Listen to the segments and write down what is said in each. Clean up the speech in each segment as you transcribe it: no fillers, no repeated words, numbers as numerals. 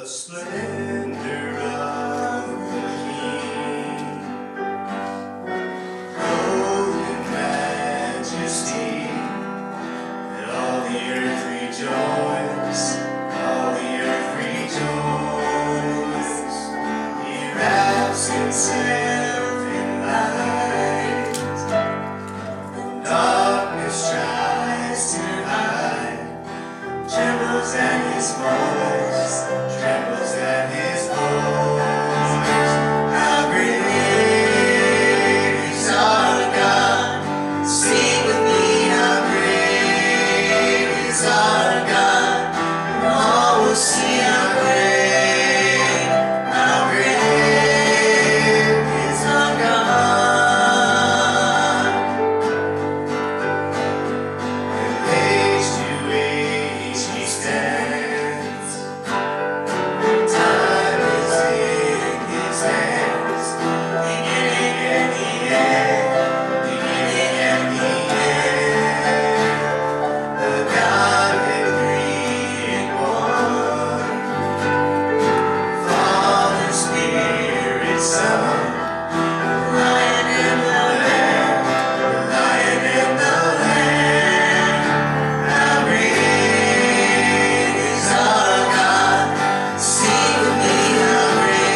splendor of the King, clothed in majesty, and all the earth rejoice, all the earth rejoice. He wraps himself in light, when darkness tries to hide, trembles at his voice, trembles at his voice. How great is our God, sing with me, how great is our God, and all will see how great is our God. And age to age he stands, time is in his hands, beginning and the end, beginning and the end. The Godhead three in one, Father, Spirit, Son, Lion and the Lamb, the Lion and the Lamb. How great is our God, sing with me, how great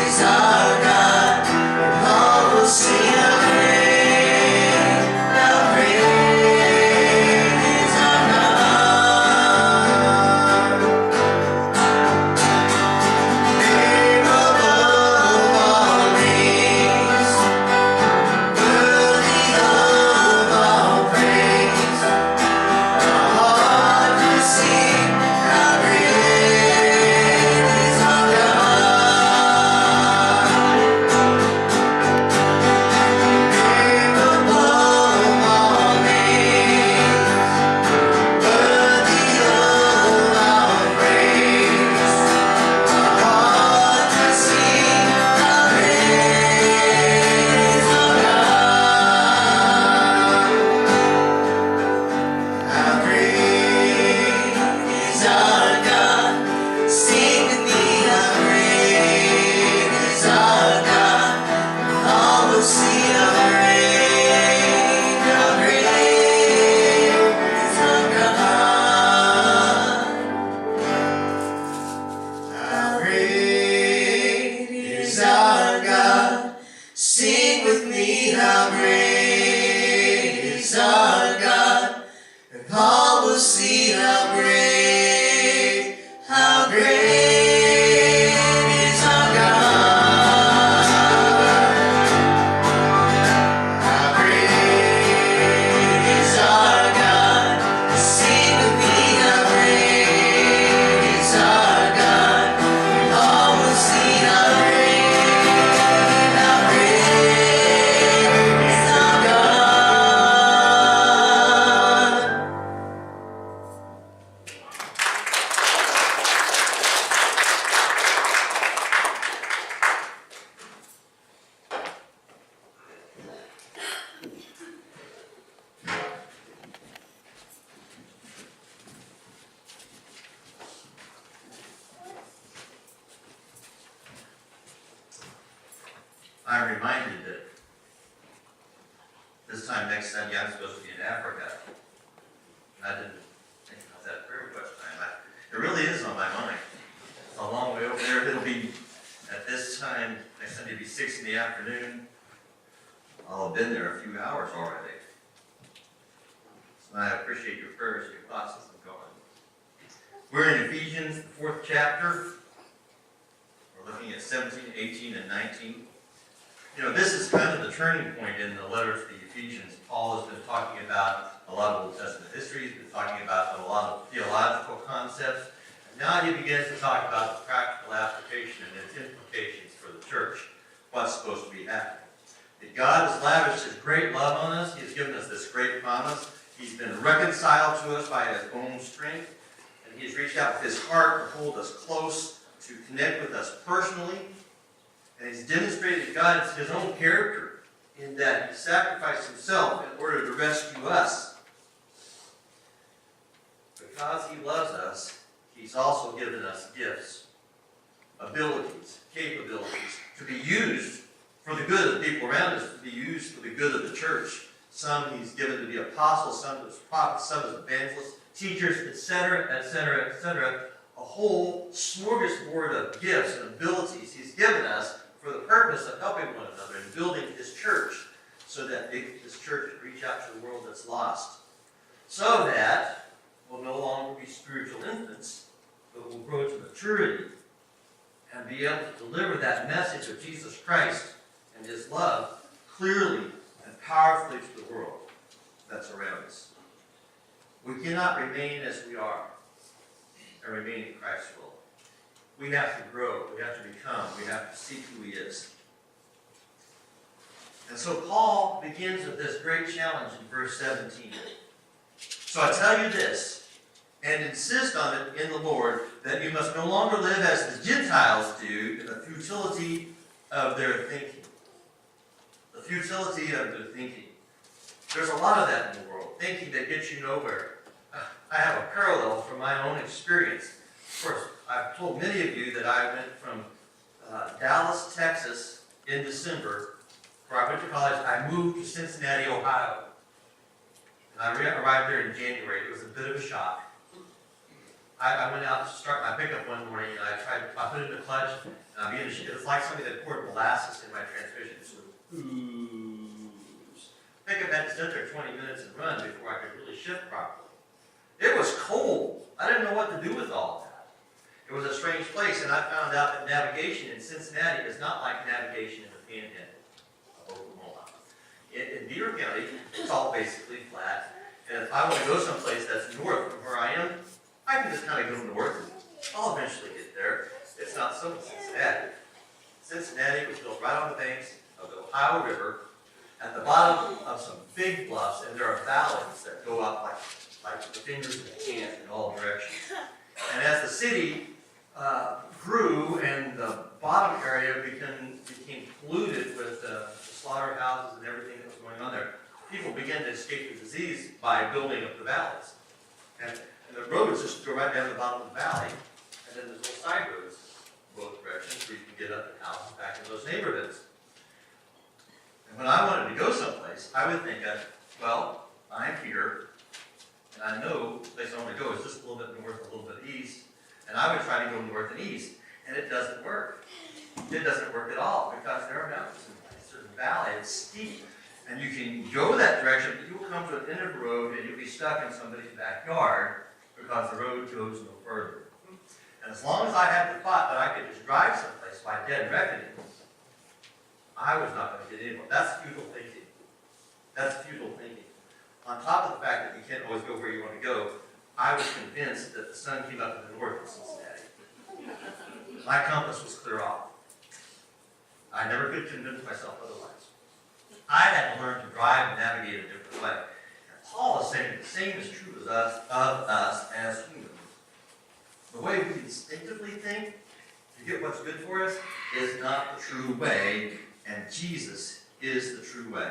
is our God, and all will see how great is our God. Name above all names, worthy of all praise. Our heart will sing, how great is our God. Name above all names, worthy of all praise. Our heart will sing, how great is our God. How great is our God, sing with me, how great is our God, all will see how great is our God. How great is our God, sing with me, how great is our God, and all will see how great is our God. How great is our God, sing with me, how great is our God, and all will see how great is our God. I'm reminded that this time next Sunday I'm supposed to be in Africa. I didn't think about that very much time. It really is on my mind. It's a long way over there. It'll be at this time next Sunday, it'll be 6 in the afternoon. I'll have been there a few hours already. So I appreciate your prayers, your thoughts as I'm going. We're in Ephesians, the 4th chapter. We're looking at 17, 18, and 19. You know, this is kind of the turning point in the letter to the Ephesians. Paul has been talking about a lot of Old Testament history. He's been talking about a lot of theological concepts. And now he begins to talk about the practical application and its implications for the church, what's supposed to be happening. That God has lavished his great love on us. He has given us this great promise. He's been reconciled to us by his own strength. And he's reached out with his heart to hold us close, to connect with us personally. And he's demonstrated God's his own character in that he sacrificed himself in order to rescue us. Because he loves us, he He's also given us gifts, abilities, capabilities to be used for the good of the people around us, to be used for the good of the church. Some he's given to be apostles, some as prophets, some as evangelists, teachers, etc., etc., etc. A whole smorgasbord of gifts and abilities he's given us for the purpose of helping one another and building his church so that this church can reach out to the world that's lost. So that we'll no longer be spiritual infants, but we'll grow to maturity and be able to deliver that message of Jesus Christ and his love clearly and powerfully to the world that's around us. We cannot remain as we are and remain in Christ's will. We have to grow, we have to become, we have to see who he is. And so Paul begins with this great challenge in verse 17. So I tell you this, and insist on it in the Lord, that you must no longer live as the Gentiles do in the futility of their thinking. The futility of their thinking. There's a lot of that in the world, thinking that gets you nowhere. I have a parallel from my own experience. Of course, I've told many of you that I went from Dallas, Texas in December, where I went to college. I moved to Cincinnati, Ohio. And I arrived there in January. It was a bit of a shock. I went out to start my pickup one morning, and I put it in the clutch, and it was like somebody that poured molasses in my transmission. It sort of ooze. Pickup had to sit there 20 minutes and run before I could really shift properly. It was cold. I didn't know what to do with all of that. It was a strange place, and I found out that navigation in Cincinnati is not like navigation in the Panhandle of Oklahoma. In Beaver County, it's all basically flat, and if I want to go someplace that's north from where I am, I can just kind of go north. I'll eventually get there. It's not so in Cincinnati. Cincinnati was built right on the banks of the Ohio River, at the bottom of some big bluffs, and there are valleys that go up like the fingers of a hand in all directions. And as the city grew and the bottom area became polluted with the slaughterhouses and everything that was going on there, people began to escape the disease by building up the valleys. And the roads just go right down the bottom of the valley, and then there's little side roads both directions where you can get up and houses back in those neighborhoods. And when I wanted to go someplace, I would think of, well, I'm here, and I know the place I want to go is just a little bit north, a little bit east, and I would try to go north and east, and it doesn't work. It doesn't work at all, because there are mountains in a certain valley, it's steep, and you can go that direction, but you will come to an end of the road, and you'll be stuck in somebody's backyard, because the road goes no further. And as long as I had the thought that I could just drive someplace by dead reckoning, I was not going to get anywhere. That's futile thinking. That's futile thinking. On top of the fact that you can't always go where you want to go, I was convinced that the sun came up in the north of Cincinnati. My compass was clear off. I never could convince myself otherwise. I had to learn to drive and navigate a different way. And Paul is saying the same is true of us as humans. The way we instinctively think to get what's good for us is not the true way, and Jesus is the true way.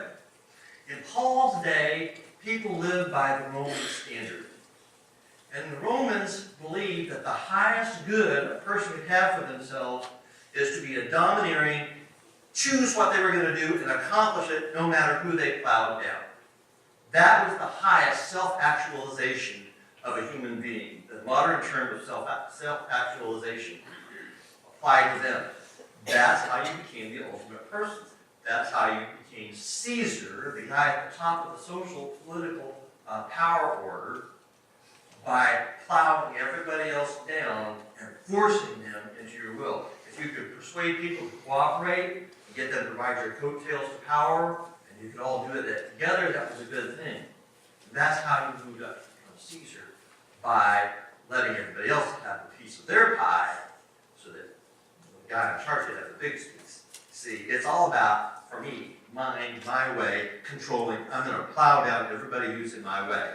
In Paul's day, people lived by the Roman standard. And the Romans believed that the highest good a person could have for themselves is to be a domineering, choose what they were going to do and accomplish it no matter who they plowed down. That was the highest self-actualization of a human being. The modern term of self-actualization applied to them. That's how you became the ultimate person. That's how you became Caesar, the guy at the top of the social, political power order, by plowing everybody else down and forcing them into your will. If you could persuade people to cooperate and get them to ride your coattails to power, and you could all do it together, that was a good thing. And that's how you moved up to become Caesar, by letting everybody else have a piece of their pie, so that the guy in charge could have the big piece. See, it's all about, for me, mine, my way, controlling. I'm going to plow down everybody who's in my way.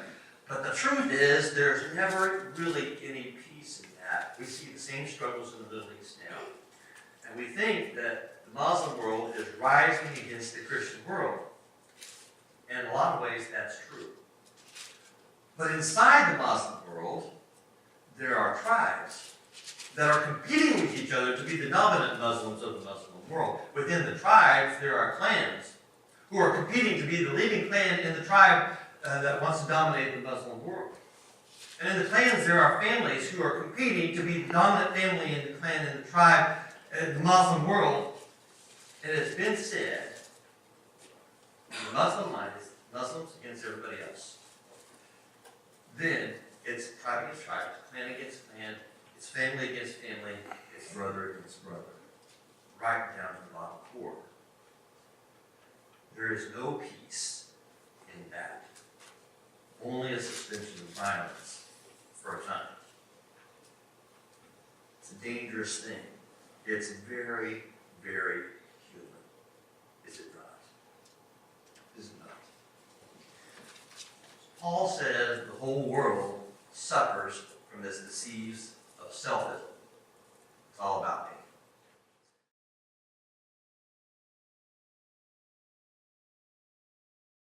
But the truth is, there's never really any peace in that. We see the same struggles in the Middle East now. And we think that the Muslim world is rising against the Christian world. And in a lot of ways, that's true. But inside the Muslim world, there are tribes that are competing with each other to be the dominant Muslims of the Muslim world. Within the tribes, there are clans who are competing to be the leading clan in the tribe that wants to dominate the Muslim world. And in the clans, there are families who are competing to be the dominant family in the clan, in the tribe, in the Muslim world. And it has been said, in the Muslim mind, it's Muslims against everybody else. Then it's tribe against tribe, clan against clan, it's family against family, it's brother against brother, right down to the bottom core. There is no peace in that. Only a suspension of violence for a time. It's a dangerous thing. It's very, very human. Is it not? Is it not? Paul says the whole world suffers from this disease of selfism. It's all about